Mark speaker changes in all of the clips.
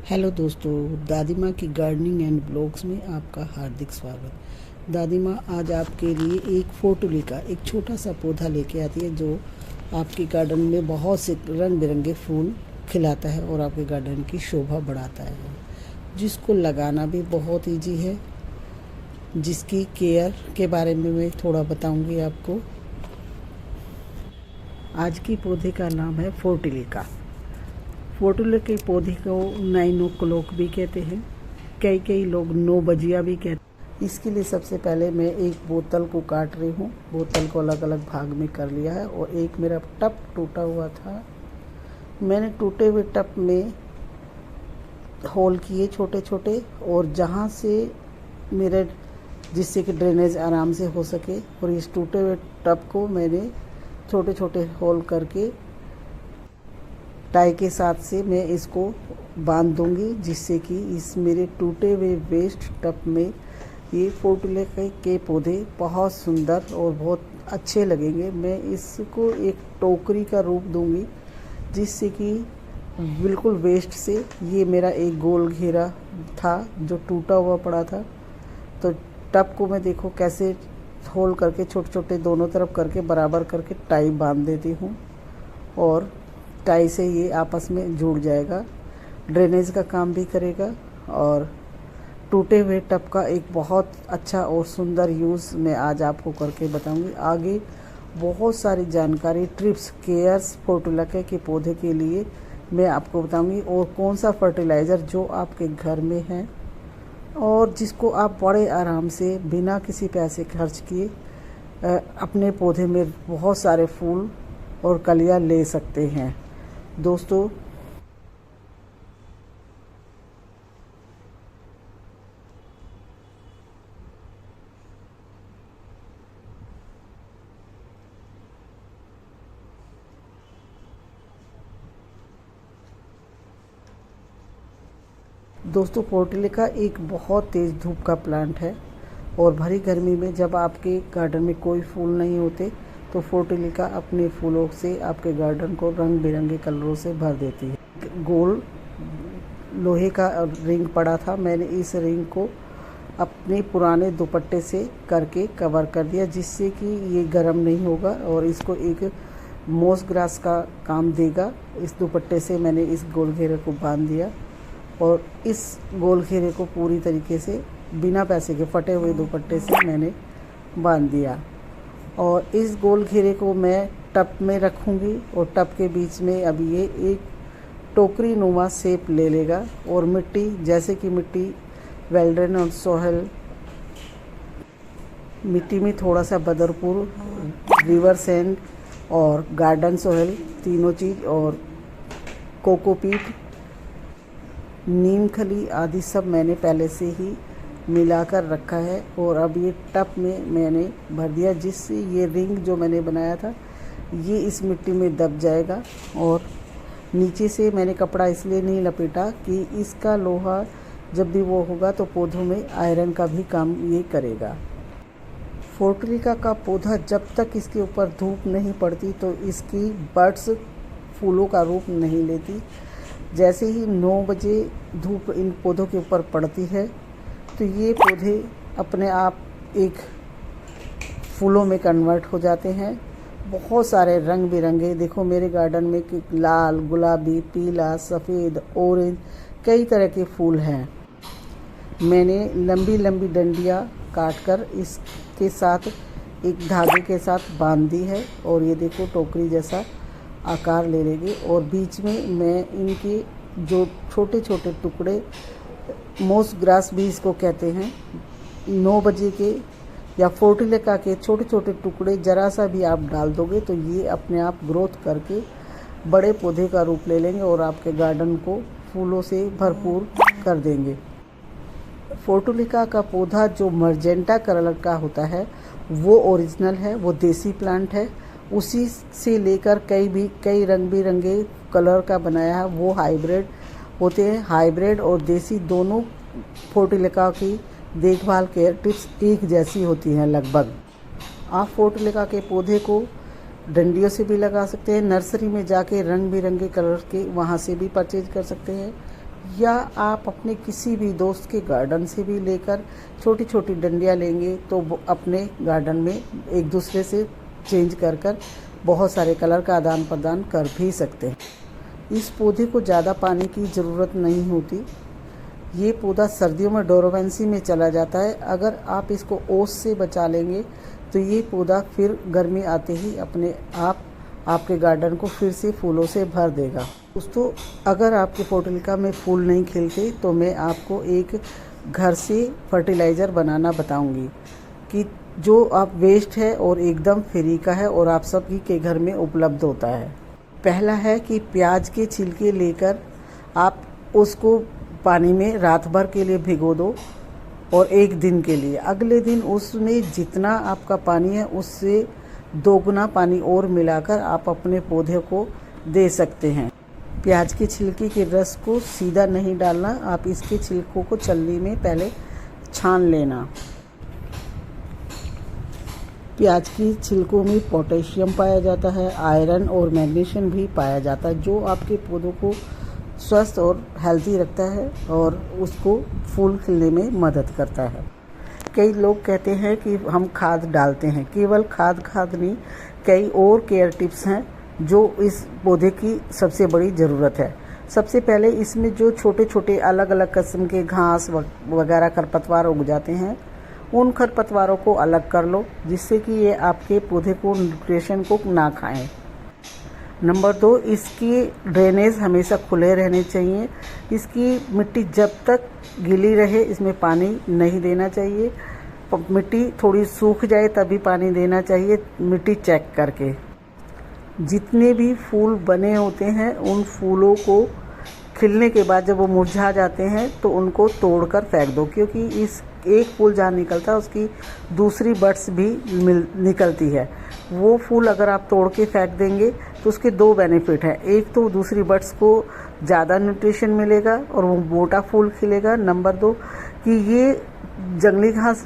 Speaker 1: Hello दोस्तों, दादी माँ की गार्डनिंग एंड ब्लॉग्स में आपका हार्दिक स्वागत। दादी माँ आज आपके लिए एक फोर्टुलिका एक छोटा सा पौधा लेके आती है जो आपके गार्डन में बहुत से रंग बिरंगे फूल खिलाता है और आपके गार्डन की शोभा बढ़ाता है, जिसको लगाना भी बहुत इजी है, जिसकी केयर के बारे में मैं थोड़ा बताऊंगी आपको। आज की पौधे का नाम है फोर्टुलिका। फोर्टुलिका के पौधे को 9 o'clock भी कहते हैं, कई लोग 9 बजिया भी कहते हैं। इसके लिए सबसे पहले मैं एक बोतल को काट रही हूँ। बोतल को अलग अलग भाग में कर लिया है और एक मेरा टब टूटा हुआ था। मैंने टूटे हुए टब में होल किए छोटे छोटे, और जहाँ से मेरे जिससे कि ड्रेनेज आराम से हो सके, और इस टूटे हुए टब को मैंने छोटे छोटे होल करके टाई के साथ से मैं इसको बांध दूंगी, जिससे कि इस मेरे टूटे हुए वेस्ट टब में ये फोर्टुलिका के पौधे बहुत सुंदर और बहुत अच्छे लगेंगे। मैं इसको एक टोकरी का रूप दूंगी, जिससे कि बिल्कुल वेस्ट से ये मेरा एक गोल घेरा था जो टूटा हुआ पड़ा था। तो टब को मैं देखो कैसे होल करके छोटे छोटे दोनों तरफ करके बराबर करके टाई बांध देती हूँ, और टाई से ये आपस में जुड़ जाएगा, ड्रेनेज का काम भी करेगा। और टूटे हुए टब का एक बहुत अच्छा और सुंदर यूज़ मैं आज आपको करके बताऊंगी। आगे बहुत सारी जानकारी, ट्रिप्स, केयर्स फोर्टुलिका के पौधे के लिए मैं आपको बताऊंगी, और कौन सा फर्टिलाइज़र जो आपके घर में है और जिसको आप बड़े आराम से बिना किसी पैसे खर्च किए अपने पौधे में बहुत सारे फूल और कलियां ले सकते हैं। दोस्तों, फोर्टुलिका एक बहुत तेज़ धूप का प्लांट है, और भरी गर्मी में जब आपके गार्डन में कोई फूल नहीं होते तो फोर्टुलिका अपने फूलों से आपके गार्डन को रंग बिरंगे कलरों से भर देती है। गोल लोहे का रिंग पड़ा था, मैंने इस रिंग को अपने पुराने दुपट्टे से करके कवर कर दिया, जिससे कि ये गर्म नहीं होगा और इसको एक मोस ग्रास का काम देगा। इस दुपट्टे से मैंने इस गोल घेरे को बांध दिया, और इस गोल घेरे को पूरी तरीके से बिना पैसे के फटे हुए दुपट्टे से मैंने बांध दिया। और इस गोल घेरे को मैं टब में रखूँगी, और टब के बीच में अब ये एक टोकरी नुमा शेप ले लेगा। और मिट्टी, जैसे कि मिट्टी वेल्डन और सोहल, मिट्टी में थोड़ा सा बदरपुर, रिवर सैंड और गार्डन सोहल, तीनों चीज़, और कोकोपीट, नीम खली आदि सब मैंने पहले से ही मिलाकर रखा है। और अब ये टब में मैंने भर दिया, जिससे ये रिंग जो मैंने बनाया था ये इस मिट्टी में दब जाएगा। और नीचे से मैंने कपड़ा इसलिए नहीं लपेटा कि इसका लोहा जब भी वो होगा तो पौधों में आयरन का भी काम ये करेगा। फोर्टुलिका का पौधा जब तक इसके ऊपर धूप नहीं पड़ती तो इसकी बड्स फूलों का रूप नहीं लेती। जैसे ही 9 बजे धूप इन पौधों के ऊपर पड़ती है तो ये पौधे अपने आप एक फूलों में कन्वर्ट हो जाते हैं। बहुत सारे रंग बिरंगे, देखो मेरे गार्डन में लाल, गुलाबी, पीला, सफ़ेद, ऑरेंज, कई तरह के फूल हैं। मैंने लंबी लंबी डंडियाँ काटकर इसके साथ एक धागे के साथ बांध दी है, और ये देखो टोकरी जैसा आकार ले लेंगे। और बीच में मैं इनके जो छोटे छोटे टुकड़े, मोस ग्रास भी इसको कहते हैं, 9 बजे के या फोर्टुलिका के छोटे छोटे टुकड़े जरा सा भी आप डाल दोगे तो ये अपने आप ग्रोथ करके बड़े पौधे का रूप ले लेंगे और आपके गार्डन को फूलों से भरपूर कर देंगे। फोर्टुलिका का पौधा जो मर्जेंटा कलर का होता है वो ओरिजिनल है, वो देसी प्लांट है। उसी से लेकर कई रंग बिरंगे कलर का बनाया है वो हाइब्रिड होते हैं। हाइब्रिड और देसी दोनों फोर्टुलिका की देखभाल केयर टिप्स एक जैसी होती हैं लगभग। आप फोर्टुलिका के पौधे को डंडियों से भी लगा सकते हैं, नर्सरी में जाके रंग बिरंगे कलर के वहाँ से भी परचेज कर सकते हैं, या आप अपने किसी भी दोस्त के गार्डन से भी लेकर छोटी छोटी डंडियाँ लेंगे तो वो अपने गार्डन में एक दूसरे से चेंज कर कर बहुत सारे कलर का आदान प्रदान कर भी सकते हैं। इस पौधे को ज़्यादा पानी की ज़रूरत नहीं होती। ये पौधा सर्दियों में डोरोवेंसी में चला जाता है। अगर आप इसको ओस से बचा लेंगे तो ये पौधा फिर गर्मी आते ही अपने आप आपके गार्डन को फिर से फूलों से भर देगा। दोस्तों, अगर आपके पोर्टिलिका में फूल नहीं खिलते तो मैं आपको एक घर से फर्टिलाइज़र बनाना बताऊंगी कि जो आप वेस्ट है और एकदम फ्री का है और आप सभी के घर में उपलब्ध होता है। पहला है कि प्याज के छिलके लेकर आप उसको पानी में रात भर के लिए भिगो दो और एक दिन के लिए। अगले दिन उसमें जितना आपका पानी है उससे दोगुना पानी और मिलाकर आप अपने पौधे को दे सकते हैं। प्याज के छिलके के रस को सीधा नहीं डालना, आप इसके छिलकों को छलनी में पहले छान लेना। प्याज की छिलकों में पोटेशियम पाया जाता है, आयरन और मैग्नीशियम भी पाया जाता है, जो आपके पौधों को स्वस्थ और हेल्दी रखता है और उसको फूल खिलने में मदद करता है। कई लोग कहते हैं कि हम खाद डालते हैं, केवल खाद नहीं, कई और केयर टिप्स हैं जो इस पौधे की सबसे बड़ी ज़रूरत है। सबसे पहले इसमें जो छोटे छोटे अलग अलग किस्म के घास वगैरह खरपतवार उग जाते हैं, उन खरपतवारों को अलग कर लो जिससे कि ये आपके पौधे को न्यूट्रिशन को ना खाएं। नंबर 2, इसकी ड्रेनेज हमेशा खुले रहने चाहिए। इसकी मिट्टी जब तक गीली रहे इसमें पानी नहीं देना चाहिए। मिट्टी थोड़ी सूख जाए तभी पानी देना चाहिए, मिट्टी चेक करके। जितने भी फूल बने होते हैं उन फूलों को खिलने के बाद जब वो मुरझा जाते हैं तो उनको तोड़कर फेंक दो, क्योंकि इस एक फूल जहाँ निकलता है उसकी दूसरी बड्स भी निकलती है। वो फूल अगर आप तोड़ के फेंक देंगे तो उसके 2 बेनिफिट हैं। एक तो दूसरी बड्स को ज़्यादा न्यूट्रिशन मिलेगा और वो मोटा फूल खिलेगा। नंबर 2 कि ये जंगली घास,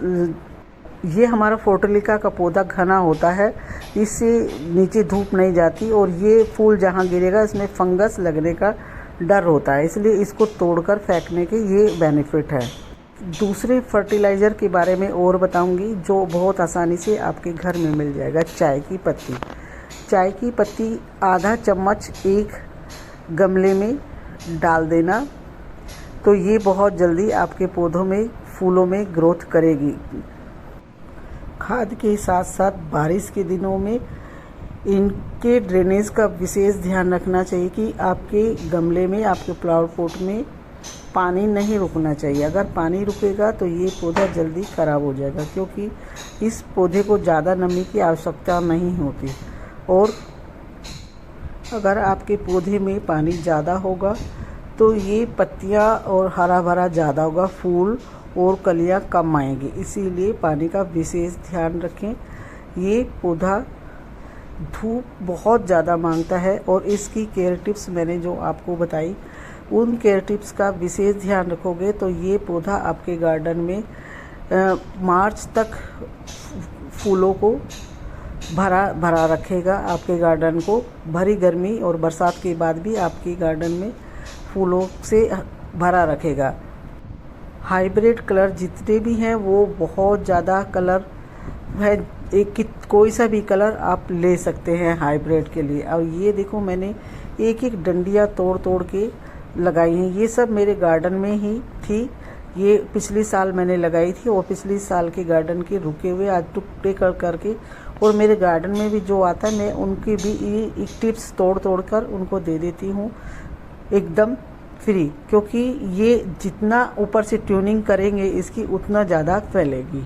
Speaker 1: ये हमारा पोर्टिलिका का पौधा घना होता है, इससे नीचे धूप नहीं जाती और ये फूल जहाँ गिरेगा इसमें फंगस लगने का डर होता है, इसलिए इसको तोड़कर फेंकने के ये बेनिफिट है। दूसरे फर्टिलाइज़र के बारे में और बताऊंगी जो बहुत आसानी से आपके घर में मिल जाएगा। चाय की पत्ती। चाय की पत्ती आधा चम्मच एक गमले में डाल देना तो ये बहुत जल्दी आपके पौधों में फूलों में ग्रोथ करेगी। खाद के साथ साथ बारिश के दिनों में इनके ड्रेनेज का विशेष ध्यान रखना चाहिए कि आपके गमले में, आपके फ्लावर पॉट में पानी नहीं रुकना चाहिए। अगर पानी रुकेगा तो ये पौधा जल्दी ख़राब हो जाएगा, क्योंकि इस पौधे को ज़्यादा नमी की आवश्यकता नहीं होती। और अगर आपके पौधे में पानी ज़्यादा होगा तो ये पत्तियाँ और हरा भरा ज़्यादा होगा, फूल और कलियाँ कम आएंगी, इसीलिए पानी का विशेष ध्यान रखें। ये पौधा धूप बहुत ज़्यादा मांगता है और इसकी केयर टिप्स मैंने जो आपको बताई, उन केयर टिप्स का विशेष ध्यान रखोगे तो ये पौधा आपके गार्डन में मार्च तक फूलों को भरा रखेगा। आपके गार्डन को भरी गर्मी और बरसात के बाद भी आपके गार्डन में फूलों से भरा रखेगा। हाइब्रिड कलर जितने भी हैं वो बहुत ज़्यादा कलर है, कोई सा भी कलर आप ले सकते हैं हाइब्रिड के लिए। और ये देखो मैंने एक एक डंडियाँ तोड़ के लगाई हैं, ये सब मेरे गार्डन में ही थी। ये पिछली साल मैंने लगाई थी और पिछली साल के गार्डन के रुके हुए आज टुकड़े करके और मेरे गार्डन में भी जो आता है मैं उनकी भी ये टिप्स तोड़ कर उनको दे देती हूँ एकदम फ्री, क्योंकि ये जितना ऊपर से ट्यूनिंग करेंगे इसकी उतना ज़्यादा फैलेगी।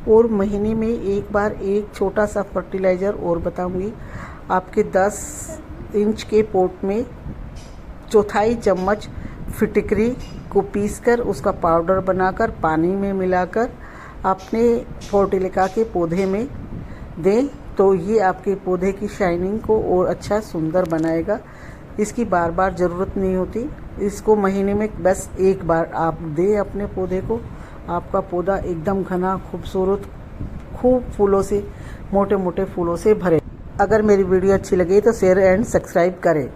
Speaker 1: और महीने में एक बार एक छोटा सा फर्टिलाइज़र और बताऊंगी। आपके 10 इंच के पॉट में 1/4 चम्मच फिटकरी को पीसकर उसका पाउडर बनाकर पानी में मिलाकर अपने पोर्टिलिका के पौधे में दें तो ये आपके पौधे की शाइनिंग को और अच्छा सुंदर बनाएगा। इसकी बार बार ज़रूरत नहीं होती, इसको महीने में बस एक बार आप दें अपने पौधे को, आपका पौधा एकदम घना खूबसूरत खूब फूलों से, मोटे मोटे फूलों से भरे। अगर मेरी वीडियो अच्छी लगे तो शेयर एंड सब्सक्राइब करें।